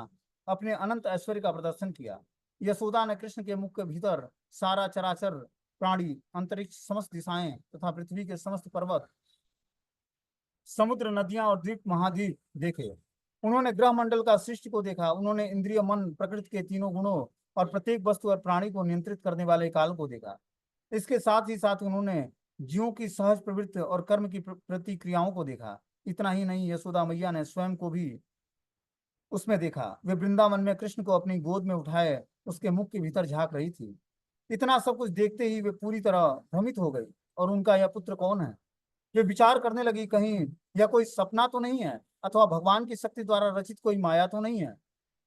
अपने अनंत ऐश्वर्य का प्रदर्शन किया। यशोदा ने कृष्ण के मुख के भीतर सारा चराचर प्राणी, अंतरिक्ष, समस्त दिशाएं तथा पृथ्वी के समस्त पर्वत, समुद्र, नदियां और द्वीप महाद्वीप देखे। उन्होंने ग्रह मंडल का सृष्टि को देखा। उन्होंने इंद्रिय, मन, प्रकृति के तीनों गुणों और प्रत्येक वस्तु और प्राणी को नियंत्रित करने वाले काल को देखा। इसके साथ ही साथ उन्होंने जीवों की सहज प्रवृत्ति और कर्म की प्रतिक्रियाओं को देखा। इतना ही नहीं, यशोदा मैया ने स्वयं को भी उसमें देखा। वे वृंदावन में कृष्ण को अपनी गोद में उठाए उसके मुख के भीतर झांक रही थी। इतना सब कुछ देखते ही वे पूरी तरह भ्रमित हो गई और उनका यह पुत्र कौन है? वे विचार करने लगी, कहीं यह कोई सपना तो नहीं है अथवा भगवान की शक्ति द्वारा रचित कोई माया तो नहीं है।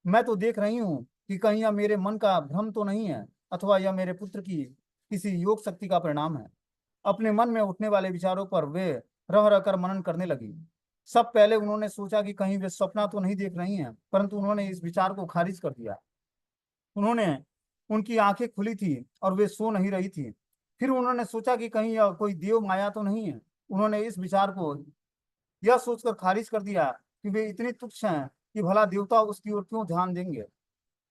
मैं तो देख रही हूँ कि कहीं यह मेरे मन का भ्रम तो नहीं है अथवा यह मेरे पुत्र की किसी योग शक्ति का परिणाम है। अपने मन में उठने वाले विचारों पर वे रह रह कर मनन करने लगी। सब पहले उन्होंने सोचा कि कहीं वे सपना तो नहीं देख रही हैं, परंतु उन्होंने इस विचार को खारिज कर दिया। उन्होंने उनकी आंखें खुली थी और वे सो नहीं रही थी। फिर उन्होंने सोचा कि कहीं यह कोई देव माया तो नहीं है। उन्होंने इस विचार को यह सोचकर खारिज कर दिया कि वे इतनी तुच्छ हैं कि भला देवता उसकी ओर क्यों ध्यान देंगे।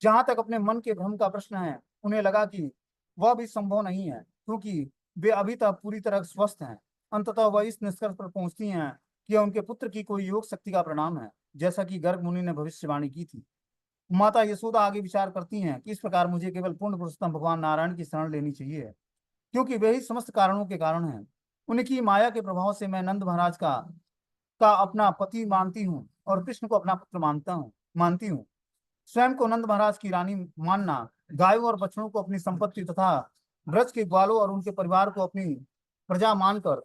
जहां तक अपने मन के भ्रम का प्रश्न है, उन्हें लगा कि वह भी संभव नहीं है, क्योंकि वे अभी तक पूरी तरह स्वस्थ हैं। अंततः वह इस निष्कर्ष पर पहुंचती हैं कि यह उनके पुत्र की कोई योग शक्ति का परिणाम है, जैसा कि गर्ग मुनि ने भविष्यवाणी की थी। माता यशोदा आगे विचार करती हैं कि इस प्रकार मुझे केवल पूर्ण पुरुषोत्तम भगवान नारायण की शरण लेनी चाहिए, क्योंकि वे ही समस्त कारणों के कारण हैं। उनकी माया के प्रभाव से मैं नंद महाराज का अपना पति मानती हूँ और कृष्ण को अपना पुत्र मानती हूँ। स्वयं को नंद महाराज की रानी मानना, गायों और बछड़ों को अपनी संपत्ति तथा ब्रज के ग्वालों और उनके परिवार को अपनी प्रजा मानकर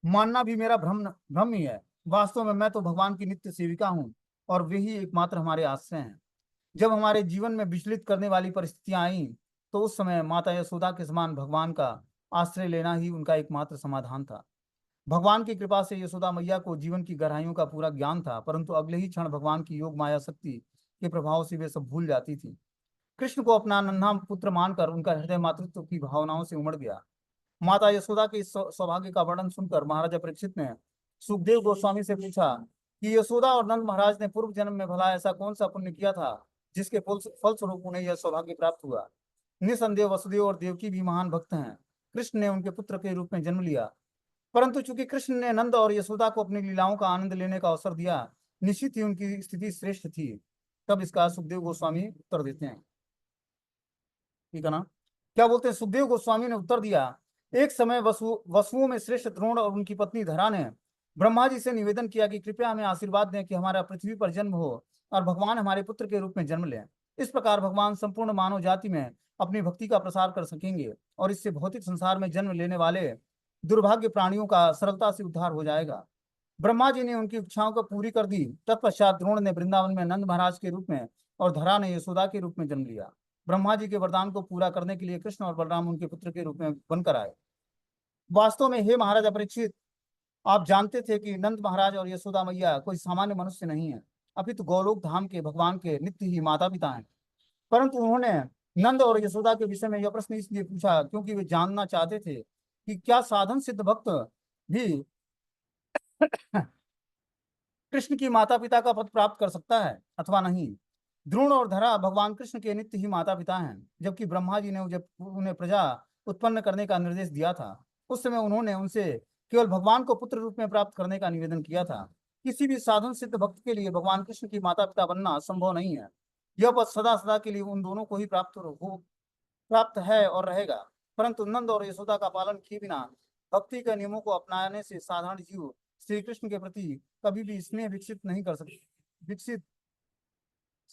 मानना भी मेरा भ्रम भ्रम ही है। वास्तव में मैं तो भगवान की नित्य सेविका हूँ और वे ही एकमात्र हमारे आश्रय हैं। जब हमारे जीवन में विचलित करने वाली परिस्थितियां आई तो उस समय माता यशोदा के समान भगवान का आश्रय लेना ही उनका एकमात्र समाधान था। भगवान की कृपा से यशोदा मैया को जीवन की गहराइयों का पूरा ज्ञान था, परंतु अगले ही क्षण भगवान की योग माया शक्ति के प्रभाव से वे सब भूल जाती थी। कृष्ण को अपना नन्हा पुत्र मानकर उनका हृदय मातृत्व की भावनाओं से उमड़ गया। माता यशोदा के इस सौभाग्य का वर्णन सुनकर महाराजा परीक्षित ने सुखदेव गोस्वामी से पूछा कि यशोदा और नंद महाराज ने पूर्व जन्म में भला ऐसा कौन सा पुण्य किया था जिसके फलस्वरूप उन्हें यह सौभाग्य प्राप्त हुआ। निसंदेह वसुदेव और देवकी भी महान भक्त हैं। कृष्ण ने उनके पुत्र के रूप में जन्म लिया परंतु चूंकि कृष्ण ने नंद और यशोदा को अपनी लीलाओं का आनंद लेने का अवसर दिया, निश्चित ही उनकी स्थिति श्रेष्ठ थी। तब इसका सुखदेव गोस्वामी उत्तर देते हैं, ठीक है ना। क्या बोलते हैं, सुखदेव गोस्वामी ने उत्तर दिया, एक समय वसुओं में श्रेष्ठ द्रोण और उनकी पत्नी धरा ने ब्रह्मा जी से निवेदन किया कि कृपया हमें आशीर्वाद दें कि हमारा पृथ्वी पर जन्म हो और भगवान हमारे पुत्र के रूप में जन्म लें। इस प्रकार भगवान संपूर्ण मानव जाति में अपनी भक्ति का प्रसार कर सकेंगे और इससे भौतिक संसार में जन्म लेने वाले दुर्भाग्य प्राणियों का सरलता से उद्धार हो जाएगा। ब्रह्मा जी ने उनकी इच्छाओं को पूरी कर दी। तत्पश्चात द्रोण ने वृंदावन में नंद महाराज के रूप में और धरा ने यशोदा के रूप में जन्म लिया। ब्रह्मा जी के वरदान को पूरा करने के लिए कृष्ण और बलराम उनके पुत्र के रूप में बनकर आए। वास्तव में हे महाराज परीक्षित, आप जानते थे कि नंद महाराज और यशोदा मैया कोई सामान्य मनुष्य नहीं है, अपितु गोलोक धाम के भगवान के नित्य ही माता पिता हैं। परंतु उन्होंने नंद और यशोदा के विषय में यह प्रश्न इसलिए पूछा क्योंकि वे जानना चाहते थे कि क्या साधन सिद्ध भक्त भी कृष्ण की माता पिता का पद प्राप्त कर सकता है अथवा नहीं। द्रोण और धरा भगवान कृष्ण के नित्य ही माता पिता हैं, जबकि ब्रह्मा जी ने उन्हें प्रजा उत्पन्न करने का निर्देश दिया था। उस समय उन्होंने उनसे केवल भगवान को पुत्र रूप में प्राप्त करने का निवेदन किया था। किसी भी साधन सिद्ध भक्त के लिए भगवान कृष्ण की माता पिता बनना संभव नहीं है। यह पद सदा सदा के लिए उन दोनों को ही प्राप्त है और रहेगा। परंतु नंद और यशोदा का पालन किए बिना भक्ति के नियमों को अपनाने से साधारण जीव श्री कृष्ण के प्रति कभी भी स्नेह विकसित नहीं कर सकते। विकसित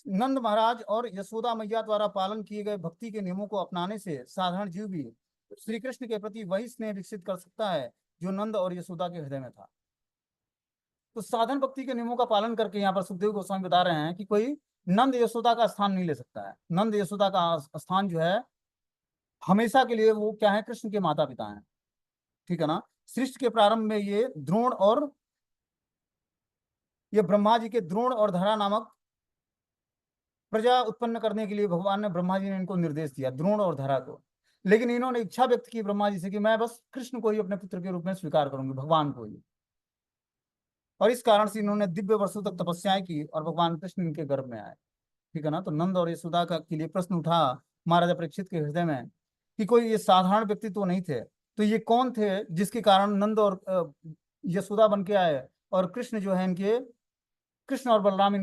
नंद महाराज और यशोदा मैया द्वारा पालन किए गए भक्ति के नियमों को अपनाने से साधारण जीव भी श्री कृष्ण के प्रति वही स्नेह विकसित कर सकता है जो नंद और यशोदा के हृदय में था। तो साधन भक्ति के नियमों का पालन करके यहाँ पर सुखदेव गोस्वामी बता रहे हैं कि कोई नंद यशोदा का स्थान नहीं ले सकता है। नंद यशोदा का स्थान जो है हमेशा के लिए वो क्या है, कृष्ण के माता पिता हैं, ठीक है ना। सृष्टि के प्रारंभ में ये ब्रह्मा जी के द्रोण और धरा नामक प्रजा उत्पन्न करने के लिए भगवान ने ब्रह्मा जी ने इनको निर्देश दिया, द्रोण और धरा को। लेकिन इन्होंने इच्छा व्यक्त की ब्रह्मा जी से कि मैं बस कृष्ण को ही अपने पुत्र के रूप में स्वीकार करूंगी, भगवान को ही। और इस कारण से इन्होंने दिव्य वर्षों तक तपस्याएं की और भगवान कृष्ण इनके गर्भ में आए, ठीक है ना। तो नंद और यशोदा का के लिए प्रश्न उठा महाराजा परीक्षित के हृदय में कि कोई ये साधारण व्यक्ति तो नहीं थे, तो ये कौन थे जिसके कारण नंद और यशोदा बन के आए और कृष्ण जो है इनके कृष्ण और बलराम